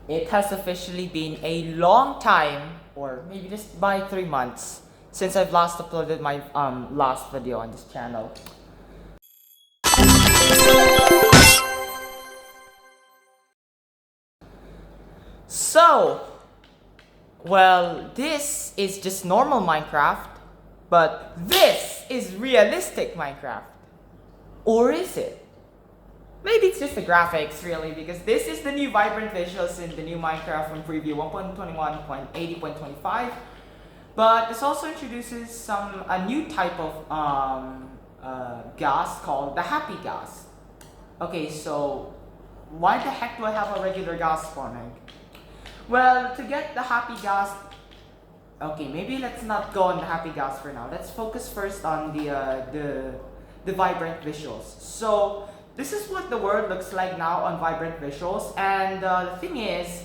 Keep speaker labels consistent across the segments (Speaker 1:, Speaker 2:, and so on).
Speaker 1: It has officially been a long time, or maybe just by 3 months, since I've last uploaded my last video on this channel. So, well, this is just normal Minecraft, but this is realistic Minecraft. Or is it? Maybe it's just the graphics, really, because this is the new Vibrant Visuals in the new Minecraft on preview 1.21.80.25. But this also introduces a new type of ghast called the Happy Ghast. Okay, so why the heck do I have a regular ghast spawning? Well, to get the Happy Ghast, okay, maybe let's not go on the Happy Ghast for now. Let's focus first on the Vibrant Visuals. So this is what the world looks like now on Vibrant Visuals, and the thing is,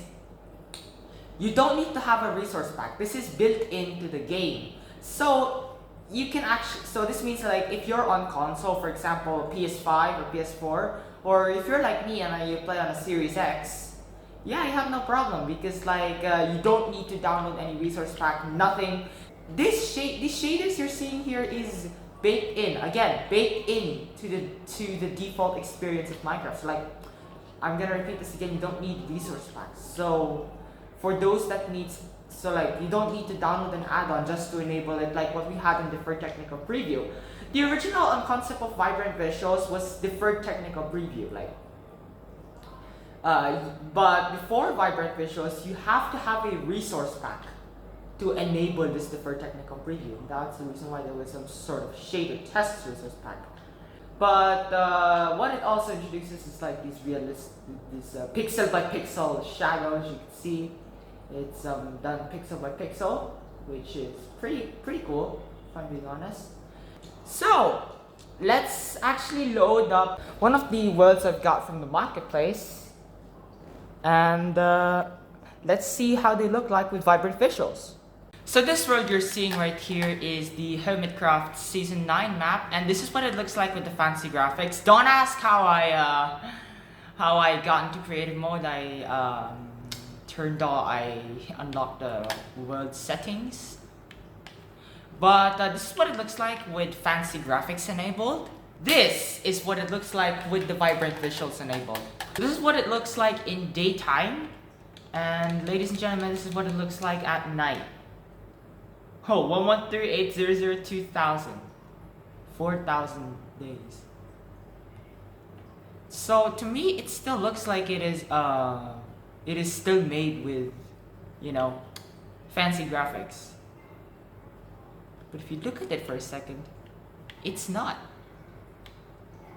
Speaker 1: you don't need to have a resource pack. This is built into the game. So you can actually, so this means like if you're on console, for example, PS5 or PS4, or if you're like me and you play on a Series X, yeah, you have no problem because like you don't need to download any resource pack, nothing. These shaders you're seeing here is baked in, again, baked in to the default experience of Minecraft. So like, I'm gonna repeat this again, you don't need resource packs. So for those that needs, so like you don't need to download an add-on just to enable it, like what we had in deferred technical preview. The original concept of Vibrant Visuals was deferred technical preview, like but before Vibrant Visuals, you have to have a resource pack to enable this deferred technical preview. That's the reason why there was some sort of shader test resource pack. But what it also introduces is like these pixel by pixel shadows. You can see it's done pixel by pixel, which is pretty cool, if I'm being honest. So let's actually load up one of the worlds I've got from the marketplace, and let's see how they look like with Vibrant Visuals. So this world you're seeing right here is the Hermitcraft Season 9 map, and this is what it looks like with the fancy graphics. Don't ask how I got into creative mode. I unlocked the world settings. But this is what it looks like with fancy graphics enabled. This is what it looks like with the Vibrant Visuals enabled. This is what it looks like in daytime, and ladies and gentlemen, this is what it looks like at night. Oh, 1138002,000. 4,000 days. So to me, it still looks like it is still made with, you know, fancy graphics. But if you look at it for a second, it's not.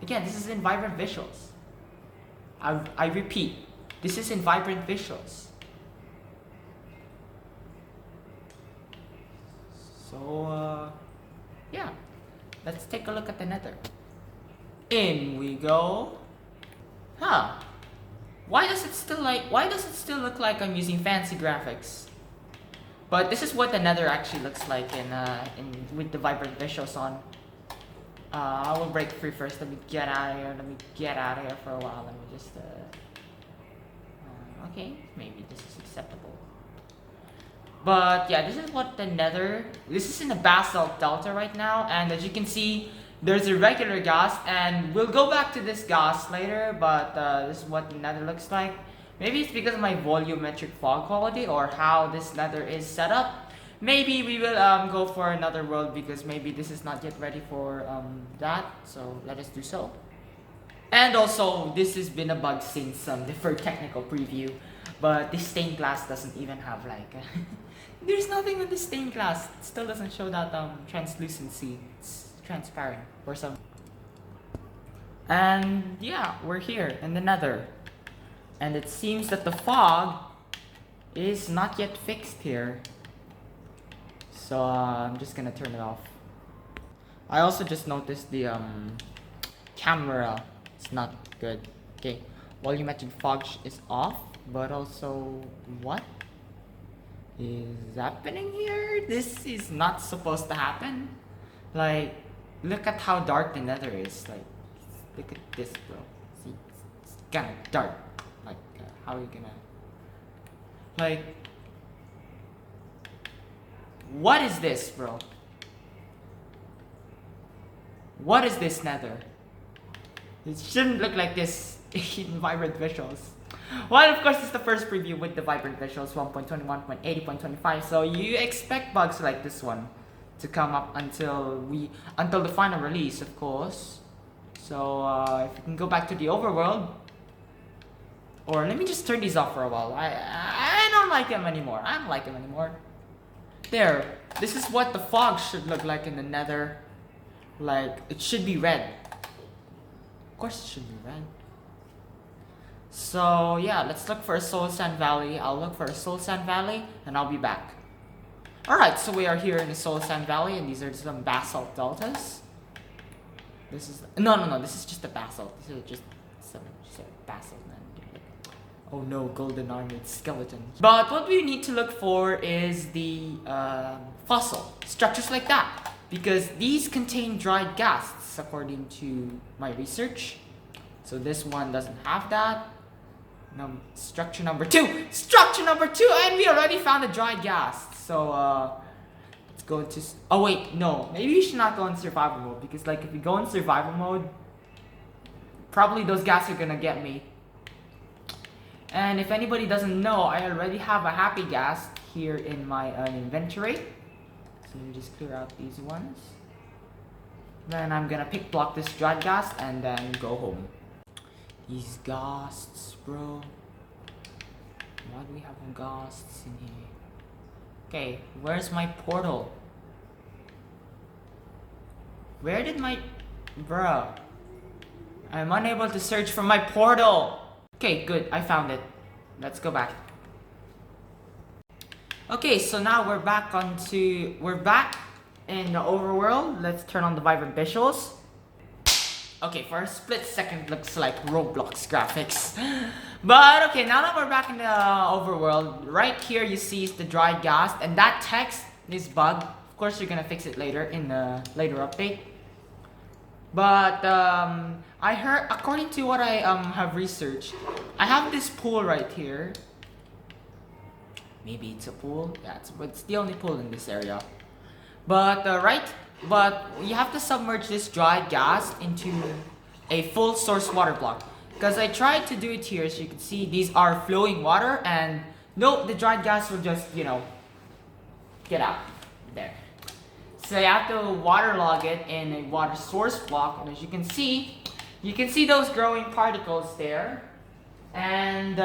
Speaker 1: Again, this is in Vibrant Visuals. I repeat, this is in Vibrant Visuals. So, yeah, let's take a look at the nether. In we go. Huh. Why does it still look like I'm using fancy graphics? But this is what the nether actually looks like with the Vibrant Visuals on. I will break free first. Let me get out of here. For a while. Let me just okay, maybe this is acceptable. But yeah, this is what the nether, this is in the basalt delta right now, and as you can see, there's a regular ghast, and we'll go back to this ghast later, but this is what the nether looks like. Maybe it's because of my volumetric fog quality or how this nether is set up. Maybe we will go for another world because maybe this is not yet ready for that, so let us do so. And also, this has been a bug since deferred technical preview, but this stained glass doesn't even have like there's nothing on the stained glass. It still doesn't show that translucency. It's transparent or some. And yeah, we're here in the nether, and it seems that the fog is not yet fixed here. So I'm just gonna turn it off. I also just noticed the camera. It's not good. Okay, volumetric fog is off, but also what is happening here? This is not supposed to happen. Like, look at how dark the nether is. Like, look at this, bro. See, it's kind of dark. Like, how are you gonna Like, what is this, bro? What is this nether? It shouldn't look like this in Vibrant Visuals. Well, of course, it's the first preview with the Vibrant Visuals 1.21.80.25, so you expect bugs like this one to come up until the final release, of course. So if you can go back to the overworld, or let me just turn these off for a while. I don't like them anymore. I don't like them anymore. There. This is what the fog should look like in the nether. Like, it should be red. Of course it should be red. So yeah, let's look for a Soul Sand Valley. I'll look for a Soul Sand Valley and I'll be back. Alright, so we are here in the Soul Sand Valley and these are some basalt deltas. This is no, this is just a basalt. These are just some basalt, man. Oh no, golden armored skeletons. But what we need to look for is the fossil structures like that, because these contain dried ghasts according to my research. So this one doesn't have that. Structure number 2! Structure number 2! And we already found a dried ghast. So let's go into... Oh wait, no. Maybe we should not go in survival mode, because like if we go in survival mode, probably those ghasts are gonna get me. And if anybody doesn't know, I already have a happy ghast here in my inventory. So let me just clear out these ones. Then I'm gonna pick block this dried ghast and then go home. These ghasts, bro. Why do we have ghasts in here? Okay, where's my portal? Where did my... Bruh. I'm unable to search for my portal. Okay, good. I found it. Let's go back. Okay, so now we're back in the overworld. Let's turn on the Vibrant Visuals. Okay, for a split second, looks like Roblox graphics. But okay, now that we're back in the overworld, right here you see is the dried ghast, and that text is bugged. Of course, you're gonna fix it later in the later update. But I heard, according to what I have researched, I have this pool right here. Maybe it's a pool. Yeah, it's the only pool in this area. But but you have to submerge this dried ghast into a full source water block. Because I tried to do it here, so you can see these are flowing water, and no, the dried ghast will just, you know, get out there. So you have to waterlog it in a water source block, and as you can see those growing particles there. And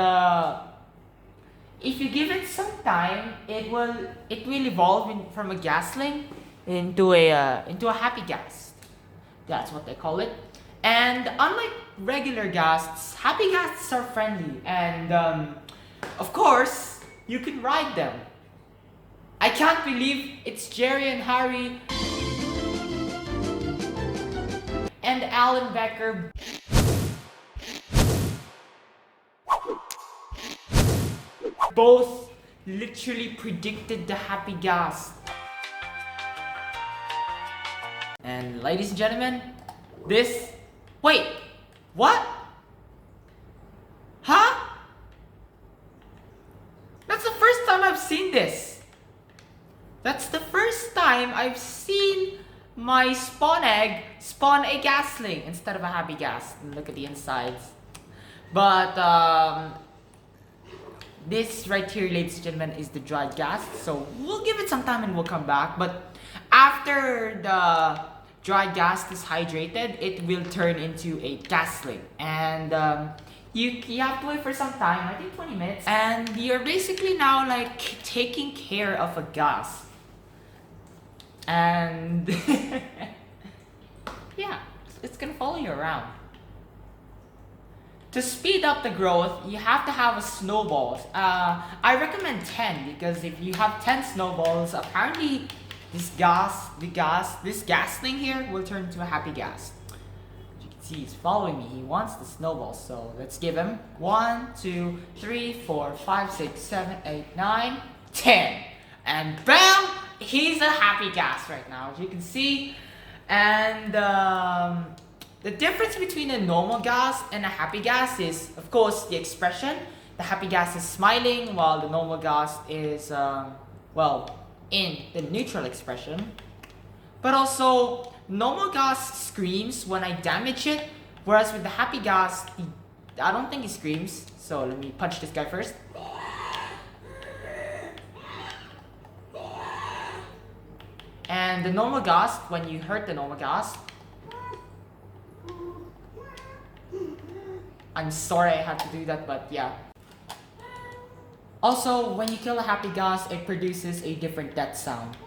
Speaker 1: if you give it some time, it will evolve from a ghastling into a happy ghast. That's what they call it. And unlike regular ghasts, happy ghasts are friendly, and of course you can ride them. I can't believe it's Jerry and Harry and Alan Becker both literally predicted the happy ghast. And ladies and gentlemen, wait, what? Huh? That's the first time I've seen this. That's the first time I've seen my spawn egg spawn a ghastling instead of a happy ghast. Look at the insides. But this right here, ladies and gentlemen, is the dried ghast. So we'll give it some time and we'll come back. But after the dried ghast is hydrated, it will turn into a ghastling. And you have to wait for some time, I think 20 minutes. And you're basically now like taking care of a ghast. And yeah, it's gonna follow you around. To speed up the growth, you have to have a snowballs. I recommend 10 because if you have 10 snowballs, apparently this ghastling here will turn into a happy ghast. As you can see, he's following me. He wants the snowballs, so let's give him 1, 2, 3, 4, 5, 6, 7, 8, 9, 10. And bam! He's a happy ghast right now, as you can see. And the difference between a normal ghast and a happy ghast is, of course, the expression. the happy Ghast is smiling while the normal Ghast is, well, in the neutral expression. But also, normal Ghast screams when I damage it, whereas with the happy Ghast, I don't think he screams. So let me punch this guy first. And the normal Ghast, when you hurt the normal Ghast, I'm sorry I had to do that, but yeah. Also, when you kill a happy Ghast, it produces a different death sound.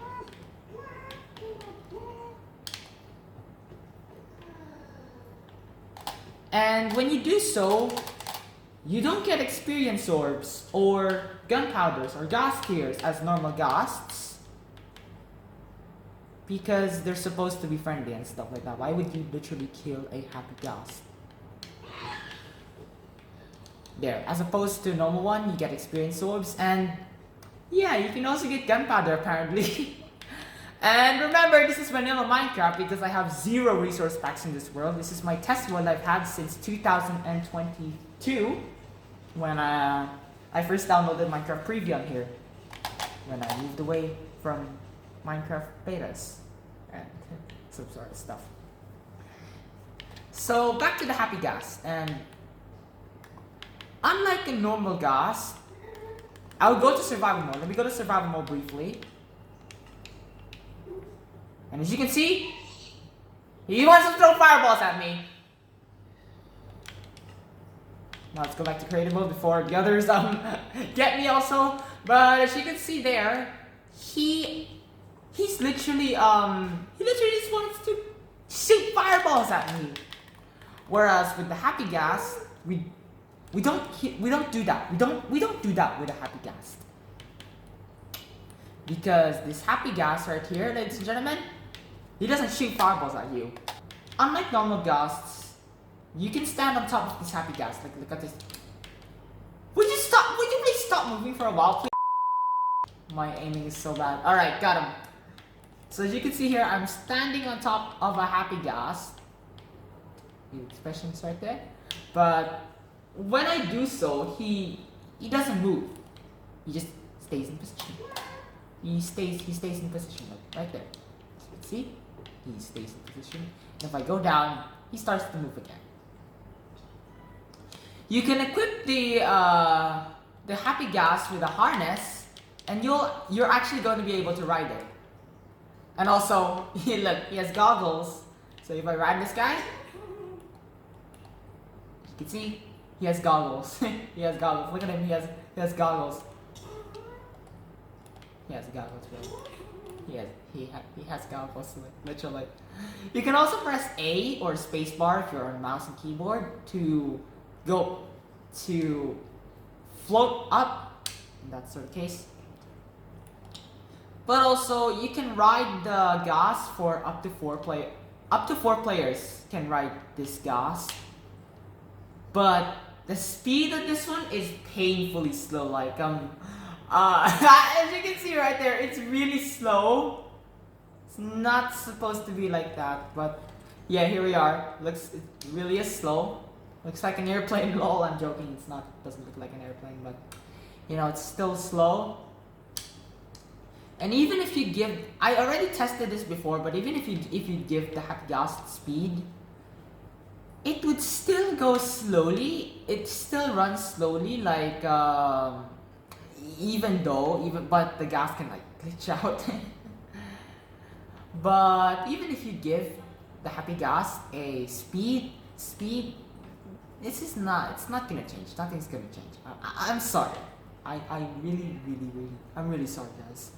Speaker 1: And when you do so, you don't get experience orbs or gunpowders or Ghast tears as normal Ghasts, because they're supposed to be friendly and stuff like that. Why would you literally kill a happy Ghast? There, as opposed to normal one, you get experience orbs, and yeah, you can also get gunpowder apparently. And remember, this is vanilla Minecraft because I have 0 resource packs in this world. This is my test world I've had since 2022, when I first downloaded Minecraft Preview on here, when I moved away from Minecraft betas and some sort of stuff. So back to the happy Ghast, and unlike a normal Ghast, I'll go to survival mode. Let me go to survival mode briefly. And as you can see, he wants to throw fireballs at me. Now let's go back to creative mode before the others get me also. But as you can see there, he's literally he literally just wants to shoot fireballs at me. Whereas with the happy Ghast, we don't do that. We don't do that with a happy Ghast. Because this happy Ghast right here, ladies and gentlemen, he doesn't shoot fireballs at you. Unlike normal Ghasts, you can stand on top of this happy Ghast. Like, look at this. Would you please stop moving for a while, please? My aiming is so bad. Alright, got him. So as you can see here, I'm standing on top of a happy Ghast. The expression's right there. But when I do so, he doesn't move. He just stays in position. He stays in position, like right there. As you can see, he stays in position. And if I go down, he starts to move again. You can equip the happy Ghast with a harness, and you're actually going to be able to ride it. And also, look, he has goggles. So if I ride this guy, you can see he has goggles. He has goggles. Look at him. He has goggles. He has goggles, really. He has goggles, literally. You can also press A or spacebar if you're on mouse and keyboard to float up in that sort of case. But also you can ride the Ghast for up to 4 players can ride this Ghast. But the speed of this one is painfully slow. Like as you can see right there, it's really slow. It's not supposed to be like that, but yeah, here we are. It really is slow. Looks like an airplane. Lol, I'm joking. It's not. It doesn't look like an airplane, but you know, it's still slow. And even if you give, I already tested this before, but even if you give the happy Ghast speed, it would still go slowly. It still runs slowly, like but the Ghast can like glitch out. But even if you give the happy Ghast a speed, it's not gonna change. Nothing's gonna change. I'm sorry. I'm really sorry, guys.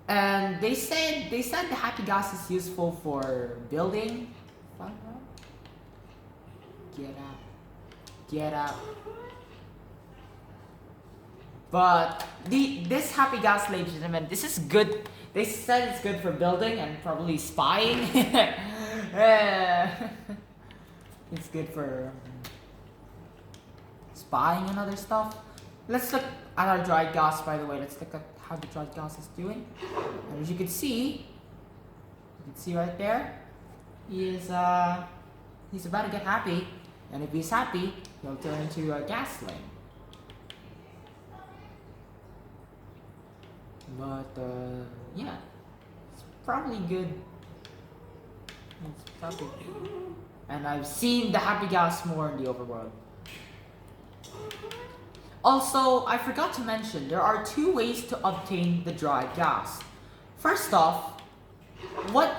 Speaker 1: And they said the happy Ghast is useful for building. Get out. But this happy Ghast, ladies and gentlemen, this is good. They said it's good for building and probably spying. It's good for spying and other stuff. Let's look at our dried Ghast, by the way. Let's look at how the dried Ghast is doing. And as you can see right there, he's about to get happy. And if he's happy, he'll turn into a Ghastling. But yeah, it's probably good. It's probably good. And I've seen the Happy Ghast more in the overworld. Also, I forgot to mention, there are 2 ways to obtain the dried ghast. First off, what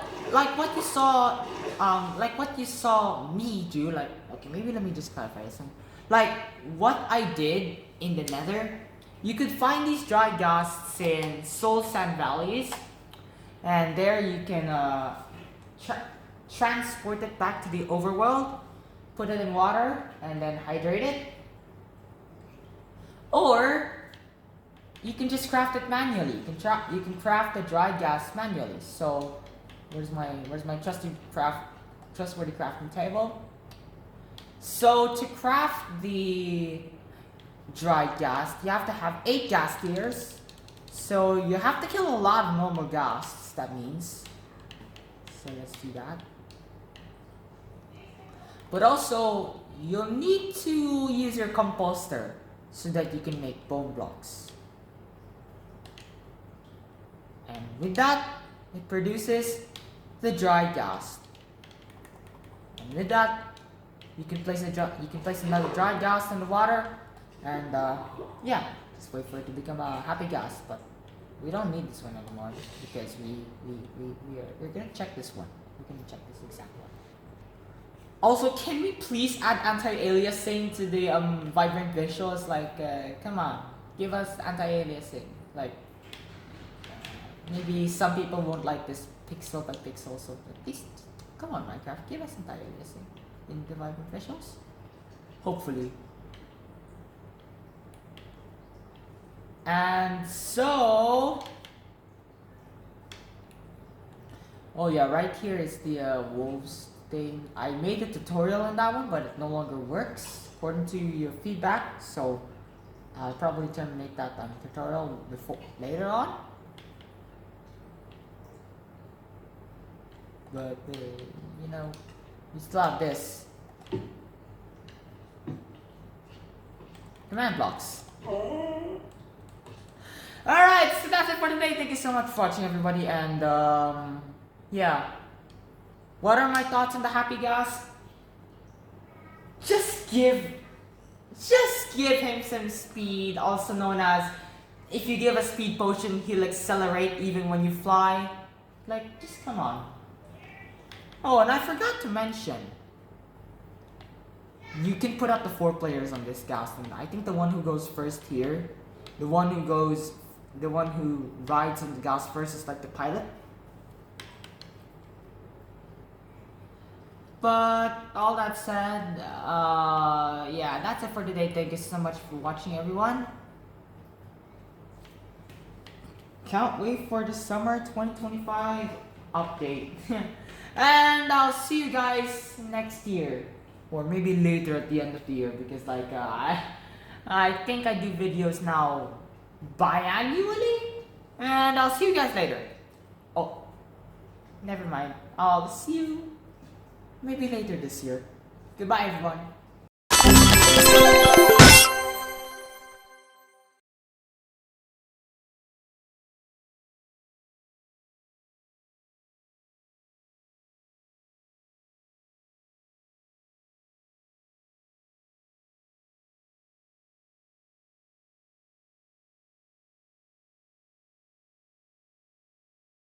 Speaker 1: you saw me do, like, okay, maybe let me just clarify this. Like what I did in the Nether, you could find these dried ghasts in soul sand valleys, and there you can transport it back to the overworld, put it in water, and then hydrate it. Or you can just craft it manually. You can craft the dried ghast manually. So where's my trustworthy crafting table? So to craft the dried ghast, you have to have 8 ghast ears. So you have to kill a lot of normal ghasts, that means. So let's do that. But also, you'll need to use your composter so that you can make bone blocks. And with that, it produces the dried ghast. And with that, you can place another dried ghast in the water, and yeah, just wait for it to become a happy ghast. But we don't need this one anymore because we're gonna check this one. We're gonna check this exact one. Also, can we please add anti-aliasing to the vibrant visuals? Like, come on, give us anti-aliasing. Like, maybe some people won't like this pixel by pixel, so at least, come on, Minecraft, give us anti-aliasing in the vibrant visuals. Hopefully. And so, oh yeah, right here is the wolves thing. I made a tutorial on that one, but it no longer works according to your feedback. So I'll probably terminate that tutorial later on. But you know, we still have this command blocks. Alright, so that's it for today. Thank you so much for watching, everybody, and yeah. What are my thoughts on the Happy Ghast? Just give him some speed, also known as, if you give a speed potion, he'll accelerate even when you fly. Like, just come on. Oh, and I forgot to mention, you can put up the 4 players on this Ghast, and I think the one who goes first here, the one who rides on the Ghast first is like the pilot. But all that said, yeah, that's it for today. Thank you so much for watching, everyone. Can't wait for the summer 2025 update. And I'll see you guys next year, or maybe later at the end of the year, because like I think I do videos now biannually, and I'll see you guys later. Oh, never mind. I'll see you maybe later this year. Goodbye, everyone.